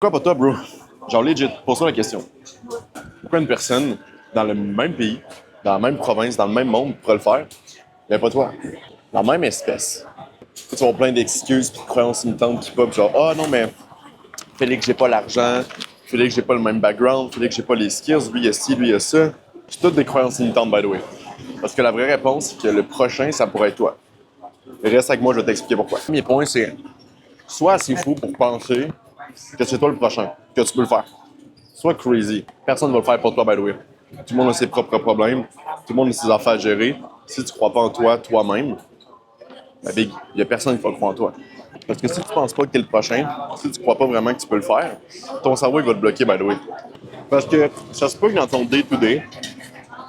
Pourquoi pas toi, bro? Genre, legit, pose-toi la question. Pourquoi une personne dans le même pays, dans la même province, dans le même monde pourrait le faire, mais pas toi? La même espèce. Tu vas avoir plein d'excuses et de croyances limitantes qui pop, genre, ah non, mais fallait que j'ai pas l'argent, fallait que j'ai pas le même background, fallait que j'ai pas les skills, lui il y a ci, lui il y a ça. C'est toutes des croyances limitantes, by the way. Parce que la vraie réponse, c'est que le prochain, ça pourrait être toi. Reste avec moi, je vais t'expliquer pourquoi. Le premier point, c'est sois assez fou pour penser que c'est toi le prochain, que tu peux le faire. Sois crazy. Personne ne va le faire pour toi, by the way. Tout le monde a ses propres problèmes. Tout le monde a ses affaires à gérer. Si tu ne crois pas en toi, toi-même, ben big, il n'y a personne qui va croire en toi. Parce que si tu ne penses pas que tu es le prochain, si tu ne crois pas vraiment que tu peux le faire, ton cerveau il va te bloquer, by the way. Parce que ça se peut que dans ton day-to-day,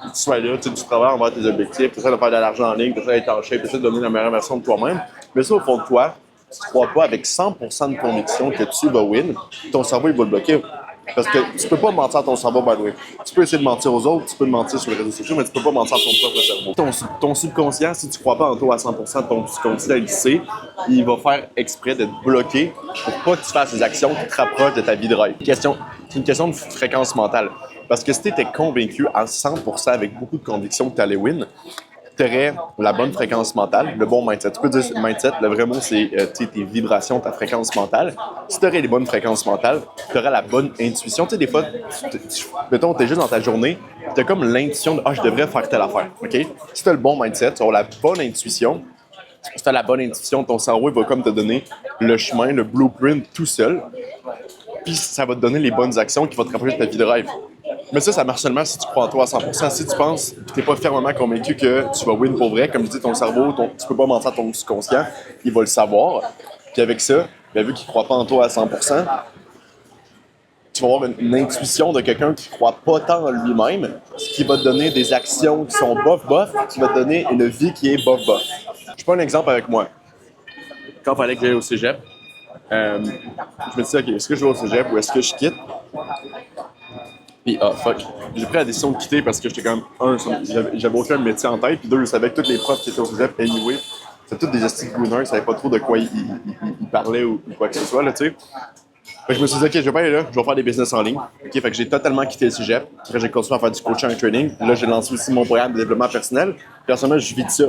tu sois là, tu travailles envers tes objectifs, tu essaies de faire de l'argent en ligne, tu essaies d'être en shape, tu essaies de donner la meilleure version de toi-même. Mais ça, au fond de toi, tu ne crois pas avec 100% de conviction que tu vas win, ton cerveau il va le bloquer. Parce que tu peux pas mentir à ton cerveau, by the way. Tu peux essayer de mentir aux autres, tu peux mentir sur les réseaux sociaux, mais tu peux pas mentir à ton propre cerveau. Ton subconscient, si tu crois pas en toi à 100%, ton subconscient, il sait, il va faire exprès de te bloquer pour pas que tu fasses des actions qui te rapprochent de ta vie de rêve. C'est une question de fréquence mentale. Parce que si tu étais convaincu à 100% avec beaucoup de conviction que tu allais win, tu aurais la bonne fréquence mentale, le bon mindset. Tu peux dire mindset, le vrai mot, c'est tes vibrations, ta fréquence mentale. Si tu aurais les bonnes fréquences mentales, tu aurais la bonne intuition. Tu sais, des fois, mettons, tu es juste dans ta journée, tu as comme l'intuition de je devrais faire telle affaire. OK? Si tu as le bon mindset, tu as la bonne intuition. Si tu as la bonne intuition, ton cerveau va comme te donner le chemin, le blueprint tout seul. Puis ça va te donner les bonnes actions qui vont te rapprocher de ta vie de rêve. Mais ça marche seulement si tu crois en toi à 100%. Si tu penses que tu n'es pas fermement convaincu que tu vas win pour vrai, comme je dis, ton cerveau, tu peux pas mentir à ton subconscient, il va le savoir. Puis avec ça, bien, vu qu'il ne croit pas en toi à 100%, tu vas avoir une intuition de quelqu'un qui ne croit pas tant en lui-même, ce qui va te donner des actions qui sont bof-bof, qui va te donner une vie qui est bof-bof. Je prends un exemple avec moi. Quand il fallait que j'aille au cégep, je me disais, OK, est-ce que je vais au cégep ou est-ce que je quitte? Puis, fuck. J'ai pris la décision de quitter parce que j'étais quand même, j'avais aucun métier en tête, puis deux, je savais que tous les profs qui étaient au cégep, anyway, c'était tous des estis de gooners, ils savaient pas trop de quoi ils parlaient ou quoi que ce soit, là, tu sais. Fait que je me suis dit, OK, je vais pas aller là, je vais faire des business en ligne. OK, fait que j'ai totalement quitté le cégep. Après, j'ai continué à faire du coaching et trading. Là, j'ai lancé aussi mon programme de développement personnel. Puis, en ce moment, je vis de ça.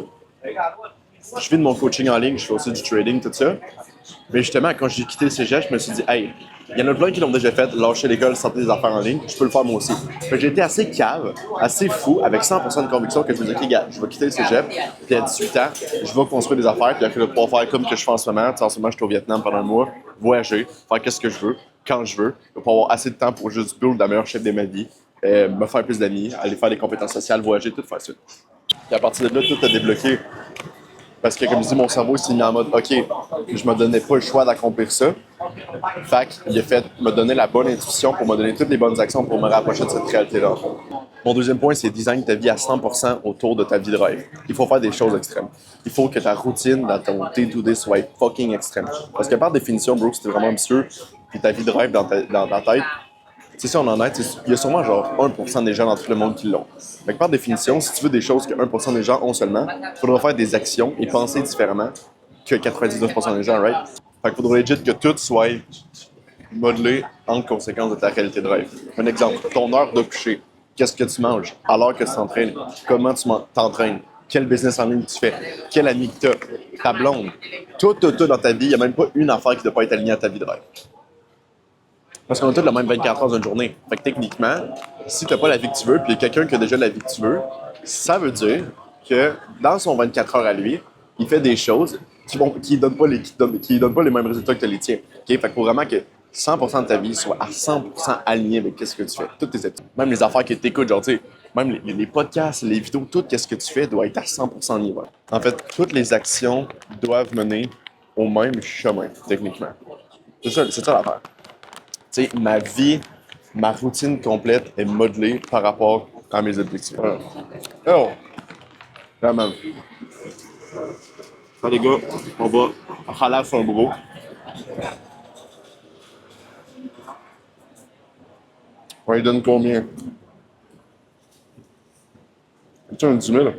Je vis de mon coaching en ligne, je fais aussi du trading, tout ça. Mais justement, quand j'ai quitté le cégep, je me suis dit, hey, il y en a plein qui l'ont déjà fait, lâcher l'école, sortir des affaires en ligne, je peux le faire moi aussi. Fait que j'ai été assez cave, assez fou, avec 100% de conviction que je me dis, OK, gars, je vais quitter le cégep, puis à 18 ans, je vais construire des affaires, puis après, je vais pouvoir faire comme que je fais en ce moment. Tu sais, en ce moment, je suis au Vietnam pendant un mois, voyager, faire qu'est-ce que je veux, quand je veux, je vais pouvoir avoir assez de temps pour juste build la meilleure chef de ma vie, me faire plus d'amis, aller faire des compétences sociales, voyager, tout faire ça. Puis à partir de là, tout a débloqué. Parce que, comme je dis, mon cerveau s'est mis en mode, OK, je me donnais pas le choix d'accomplir ça. Fait qu'il a fait me donner la bonne intuition pour me donner toutes les bonnes actions pour me rapprocher de cette réalité-là. Mon deuxième point, c'est design ta vie à 100% autour de ta vie de rêve. Il faut faire des choses extrêmes. Il faut que ta routine dans ton day-to-day soit fucking extrême. Parce que par définition, bro, si t'es vraiment ambitieux, puis ta vie de rêve dans ta tête, c'est ça, on en est. Il y a sûrement genre 1% des gens dans tout le monde qui l'ont. Fait que par définition, si tu veux des choses que 1% des gens ont seulement, il faudra faire des actions et penser différemment que 99% des gens, right? Fait qu'il faudrait legit que tout soit modelé en conséquence de ta réalité de rêve. Un exemple, ton heure de coucher. Qu'est-ce que tu manges? Alors que tu t'entraînes? Comment tu t'entraînes? Quel business en ligne tu fais? Quel ami que tu as? Ta blonde? Tout dans ta vie, il n'y a même pas une affaire qui ne doit pas être alignée à ta vie de rêve. Parce qu'on a tous le même 24 heures d'une journée. Fait que techniquement, si tu n'as pas la vie que tu veux, puis il y a quelqu'un qui a déjà la vie que tu veux, ça veut dire que dans son 24 heures à lui, il fait des choses qui donnent pas les mêmes résultats que les tiens. Okay? Fait que pour vraiment que 100% de ta vie soit à 100% aligné avec ce que tu fais. Toutes tes études. Même les affaires que tu écoutes, genre, tu sais, même les podcasts, les vidéos, tout ce que tu fais doit être à 100% niveau. En fait, toutes les actions doivent mener au même chemin, techniquement. C'est ça l'affaire. Tu sais, ma vie, ma routine complète est modelée par rapport à mes objectifs. Voilà. Oh! Vraiment. Ça, les gars, on va râler sur un gros. On lui donne combien? C'est un 10 000?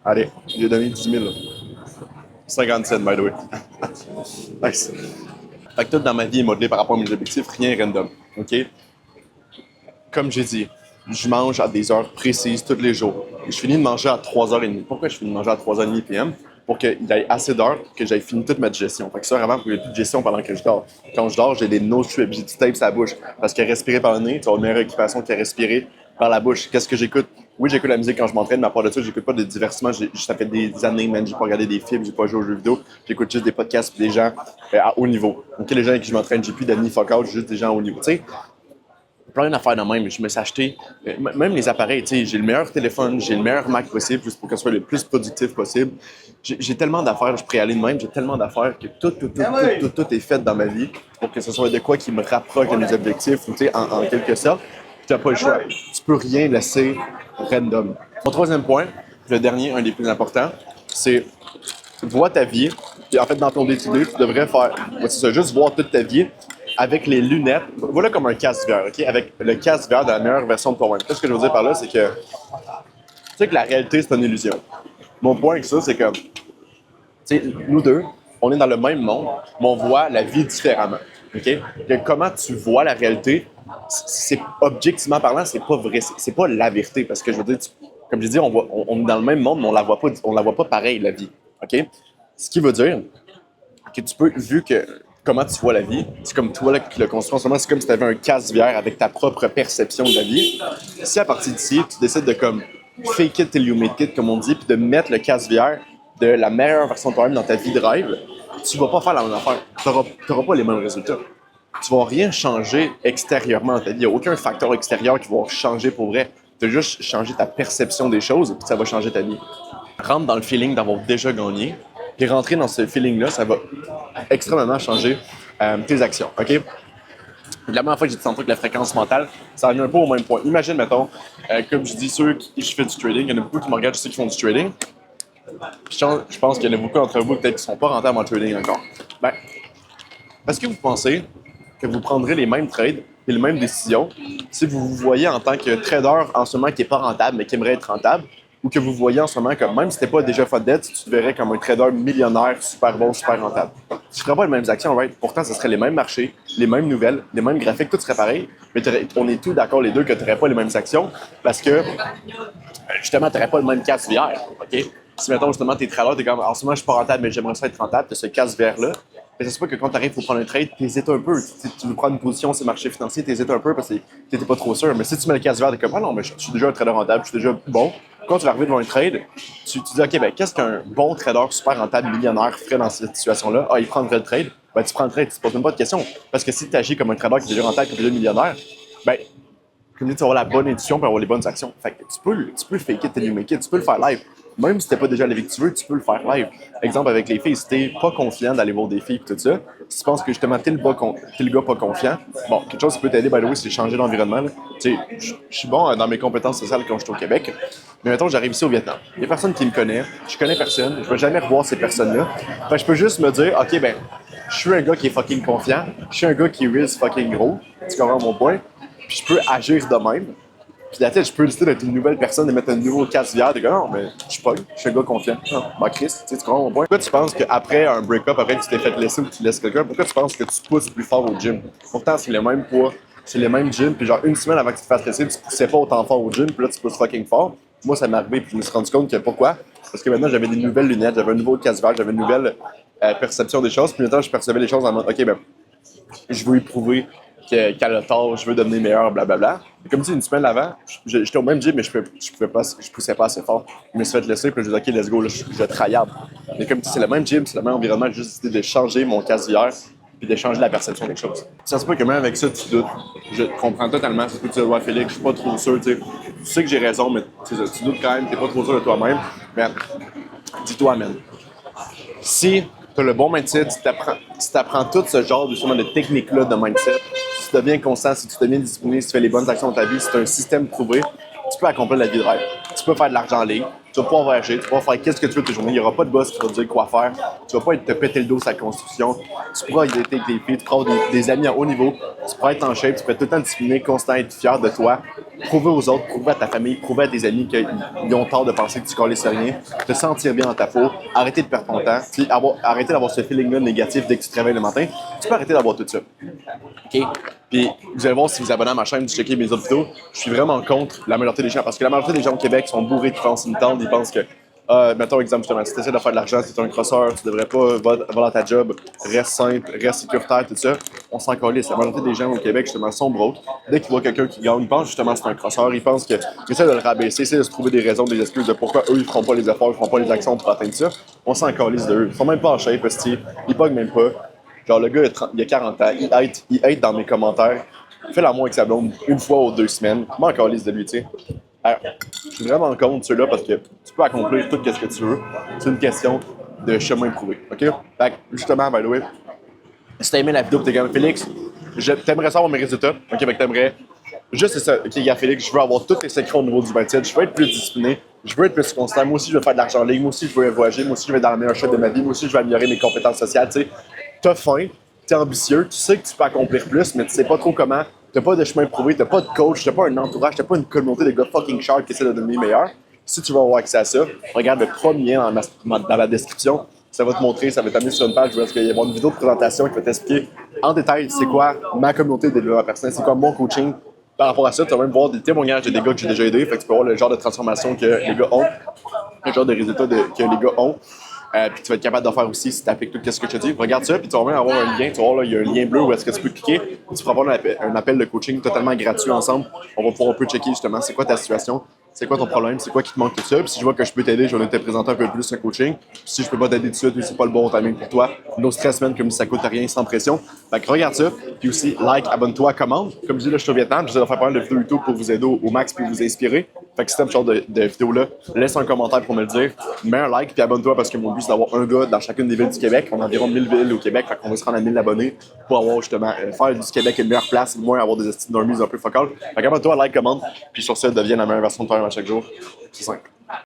Allez, j'ai donné 10 000. 57, by the way. Nice. Fait que tout dans ma vie est modelé par rapport à mes objectifs, rien est random. OK? Comme j'ai dit, je mange à des heures précises tous les jours. Je finis de manger à 3h30. Pourquoi je finis de manger à 3h30 p.m.? Pour qu'il y ait assez d'heures que j'aille fini toute ma digestion. Fait que ça, vraiment, pour qu'il n'y ait plus de digestion pendant que je dors. Quand je dors, j'ai des nose trips, j'ai du tape sur la bouche. Parce que respirer par le nez, tu as une meilleure occupation que respirer par la bouche. Qu'est-ce que j'écoute? Oui, j'écoute la musique quand je m'entraîne, mais à part de ça, j'écoute pas de divertissement. Ça fait des années, man, j'ai pas regardé des films, j'ai pas joué aux jeux vidéo. J'écoute juste des podcasts et des gens à haut niveau. Donc, les gens avec qui je m'entraîne, j'ai plus d'amis fuck out, juste des gens à haut niveau. Tu sais, plein d'affaires de même. Je me suis acheté, même les appareils, tu sais, j'ai le meilleur téléphone, j'ai le meilleur Mac possible, juste pour que ce soit le plus productif possible. J'ai tellement d'affaires, je pourrais aller de même, j'ai tellement d'affaires que tout est fait dans ma vie pour que ce soit de quoi qui me rapproche de mes objectifs, tu sais, en quelque sorte. Tu n'as pas le choix. Tu peux rien laisser random. Mon troisième point, le dernier, un des plus importants, c'est vois ta vie. Et en fait, dans ton day-to-day, tu devrais faire, c'est ça, juste voir toute ta vie avec les lunettes. Voilà comme un casque VR, OK? Avec le casque VR de la meilleure version de toi-même. Ce que je veux dire par là, c'est que tu sais que la réalité, c'est une illusion. Mon point avec ça, c'est que, tu sais, nous deux, on est dans le même monde, mais on voit la vie différemment. OK? Que comment tu vois la réalité, c'est objectivement parlant, c'est pas vrai. C'est pas la vérité. Parce que je veux dire, comme j'ai dit, on est dans le même monde, mais on la voit pas pareil, la vie. OK? Ce qui veut dire que tu peux, vu que comment tu vois la vie, c'est comme toi là, qui le construis en ce moment, c'est comme si tu avais un casque VR avec ta propre perception de la vie. Si à partir d'ici, tu décides de comme fake it till you make it, comme on dit, puis de mettre le casque VR de la meilleure version de toi-même dans ta vie de rêve, tu vas pas faire la même affaire. Tu n'auras pas les mêmes résultats. Tu vas rien changer extérieurement dans ta vie. Il n'y a aucun facteur extérieur qui va changer pour vrai. Tu vas juste changer ta perception des choses, puis ça va changer ta vie. Rentre dans le feeling d'avoir déjà gagné, puis rentrer dans ce feeling-là, ça va extrêmement changer tes actions, OK? La dernière fois que j'ai dit tantôt que la fréquence mentale, ça revient un peu au même point. Imagine, mettons, comme je dis, ceux qui je fais du trading, il y en a beaucoup qui me regardent, je sais qui font du trading. Je pense qu'il y en a beaucoup d'entre vous peut-être qui ne sont pas rentables en trading encore. Ben, est-ce que vous pensez que vous prendrez les mêmes trades et les mêmes décisions si vous vous voyez en tant que trader en ce moment qui n'est pas rentable, mais qui aimerait être rentable, ou que vous voyez en ce moment comme même si tu n'étais pas déjà fait de dette, tu te verrais comme un trader millionnaire, super bon, super rentable. Tu ne ferais pas les mêmes actions, right? Pourtant, ce seraient les mêmes marchés, les mêmes nouvelles, les mêmes graphiques, tout serait pareil, mais on est tous d'accord les deux que tu n'aurais pas les mêmes actions parce que, justement, tu n'aurais pas le même casse VR, OK? Si, mettons, justement, t'es trader, t'es comme, en ce moment, je suis pas rentable, mais j'aimerais ça être rentable, tu as ce casse VR-là. Mais ça se peut que quand tu arrives pour prendre un trade, tu hésites un peu. Tu veux prendre une position sur le marché financier, tu hésites un peu parce que tu n'étais pas trop sûr. Mais si tu mets le casse vert, tu es comme, ah non, mais je suis déjà un trader rentable, je suis déjà bon. Quand tu vas arriver devant un trade, tu dis, OK, ben, qu'est-ce qu'un bon trader super rentable millionnaire ferait dans cette situation-là? Ah, il prendrait le trade. Ben, tu prends le trade, tu ne te poses même pas de question. Parce que si tu agis comme un trader qui est déjà rentable, qui est déjà millionnaire, ben, comme dit, tu vas avoir la bonne édition pour avoir les bonnes actions. Fait que tu peux fake it till you make it, tu peux le faire live. Même si t'es pas déjà la vie que tu veux, tu peux le faire live. Exemple avec les filles, si t'es pas confiant d'aller voir des filles et tout ça, si tu penses que justement t'es le gars pas confiant, bon, quelque chose qui peut t'aider, by the way, c'est changer d'environnement. Tu sais, je suis bon dans mes compétences sociales quand je suis au Québec, mais mettons, j'arrive ici au Vietnam. Il y a personne qui me connaît, je connais personne, je vais jamais revoir ces personnes-là. Fait que je peux juste me dire, OK, ben, je suis un gars qui est fucking confiant, je suis un gars qui est fucking gros, tu comprends mon point, puis je peux agir de même. Puis la tête, je peux décider d'être une nouvelle personne et mettre un nouveau casque VR. T'es comme, non, mais je suis pas, je suis un gars confiant. Non, bah Chris, tu comprends mon point? Pourquoi tu penses qu'après un break-up, après que tu t'es fait laisser ou que tu laisses quelqu'un, pourquoi tu penses que tu pousses plus fort au gym? Pourtant, c'est le même poids, c'est les mêmes gyms, puis genre une semaine avant que tu te fasses laisser, tu poussais pas autant fort au gym, puis là, tu pousses fucking fort. Moi, ça m'est arrivé, puis je me suis rendu compte que pourquoi? Parce que maintenant, j'avais des nouvelles lunettes, j'avais un nouveau casque VR, j'avais une nouvelle perception des choses, puis maintenant, je percevais les choses en mode, OK, ben, je veux y prouver qu'elle a tort, je veux devenir meilleur, blablabla. Et comme tu dis, une semaine avant, j'étais au même gym, mais je poussais pas assez fort. Je me suis fait laisser, puis je me suis dit, OK, let's go, là, je tryhard. Mais comme tu dis, c'est le même gym, c'est le même environnement, j'ai juste décidé de changer mon casque VR, puis de changer la perception des choses. Ça se peut que même avec ça, tu doutes. Je comprends totalement. Ça se peut que tu dis, ouais, Félix, je suis pas trop sûr, tu sais que j'ai raison, mais tu doutes quand même, t'es pas trop sûr de toi-même. Mais dis-toi, man. Si tu as le bon mindset, si tu apprends tout ce genre justement de techniques-là de mindset, si tu deviens constant, si tu deviens discipliné, si tu fais les bonnes actions dans ta vie, si tu as un système prouvé, tu peux accomplir la vie de rêve. Tu peux faire de l'argent en ligne, tu vas pouvoir voyager, tu vas pouvoir faire qu'est-ce que tu veux de tes journées. Il n'y aura pas de boss qui va te dire quoi faire. Tu vas pas te péter le dos sur la construction. Tu pourras aider avec les filles, tu pourras avoir des amis à haut niveau. Tu pourras être en shape, tu pourras être tout le temps discipliné, constant, être fier de toi. prouver aux autres, prouver à ta famille, prouver à tes amis qu'ils ont tort de penser que tu colles rien, te sentir bien dans ta peau, arrêter de perdre ton temps, puis arrêter d'avoir ce feeling-là négatif dès que tu te réveilles le matin. Tu peux arrêter d'avoir tout ça. OK? Puis vous allez voir si vous abonnez à ma chaîne, vous checkez mes autres vidéos. Je suis vraiment contre la majorité des gens parce que la majorité des gens au Québec sont bourrés de France une tente, ils pensent que mettons exemple justement, si tu essaies de faire de l'argent, si tu es un crosseur, tu devrais pas va dans ta job, reste simple, reste sécuritaire, tout ça. On s'en calisse. La majorité des gens au Québec, justement, sont broke. Dès qu'ils voient quelqu'un qui gagne, ils pensent justement que c'est un crosseur, ils pensent qu'ils essaient de le rabaisser, essaient de se trouver des raisons, des excuses de pourquoi eux, ils feront pas les efforts, ils feront pas les actions pour atteindre ça. On s'en calisse de eux. Ils sont même pas en shape, parce qu'ils pognent même pas. Genre, le gars, il a 40 ans, il hate dans mes commentaires. Il fait l'amour avec sa blonde une fois ou 2 semaines. Je m'en calisse de lui, tu sais. Alors, je suis vraiment contre ceux-là parce que tu peux accomplir tout ce que tu veux. C'est une question de chemin prouvé. OK? Fait que, justement, by the way, si t'as aimé la vidéo et t'es comme Félix, t'aimerais savoir mes résultats. OK? Fait que t'aimerais. Juste c'est ça. OK, gars, Félix, je veux avoir tous les secrets au niveau du mindset. Je veux être plus discipliné. Je veux être plus constant. Moi aussi, je veux faire de l'argent en ligne. Moi aussi, je veux voyager. Moi aussi, je veux être dans la meilleure chute de ma vie. Moi aussi, je veux améliorer mes compétences sociales. Tu sais, t'as faim, t'es ambitieux, tu sais que tu peux accomplir plus, mais tu sais pas trop comment. T'as pas de chemin prouvé, t'as pas de coach, t'as pas un entourage, t'as pas une communauté de gars fucking sharp qui essaient de devenir meilleur. Si tu veux avoir accès à ça, regarde le premier dans la description. Ça va te montrer, ça va t'amener sur une page où il va y avoir une vidéo de présentation qui va t'expliquer en détail c'est quoi ma communauté de développement personnel, c'est quoi mon coaching. Par rapport à ça, tu vas même voir des témoignages de des gars que j'ai déjà aidés. Fait que tu peux voir le genre de transformation que les gars ont, le genre de résultats que les gars ont. Puis tu vas être capable de faire aussi si tu appliques tout ce que je te dis. Regarde ça, puis tu vas même avoir un lien. Tu vas voir, là, il y a un lien bleu où est-ce que tu peux cliquer. Tu pourras avoir un appel de coaching totalement gratuit ensemble. On va pouvoir un peu checker justement c'est quoi ta situation, c'est quoi ton problème, c'est quoi qui te manque tout ça. Puis si je vois que je peux t'aider, je vais te présenter un peu plus un coaching. Puis si je peux pas t'aider tout de suite, c'est pas le bon timing pour toi. Nos 13 semaines comme si ça coûte rien, sans pression. Fait que regarde ça. Puis aussi, like, abonne-toi, commente. Comme je dis là, je suis au Vietnam, j'essaie de faire pas mal de vidéos YouTube pour vous aider au max pour vous inspirer. Fait que si t'aimes ce genre de vidéo-là, laisse un commentaire pour me le dire. Mets un like puis abonne-toi parce que mon but c'est d'avoir un gars dans chacune des villes du Québec. On a environ 1000 villes au Québec, fait qu'on va se rendre à 1000 abonnés pour avoir justement faire du Québec une meilleure place, moins avoir des estimes normies un peu focales. Fait qu'abonne-toi, like, commente, puis sur ça, deviens la meilleure version de toi-même à chaque jour. C'est simple.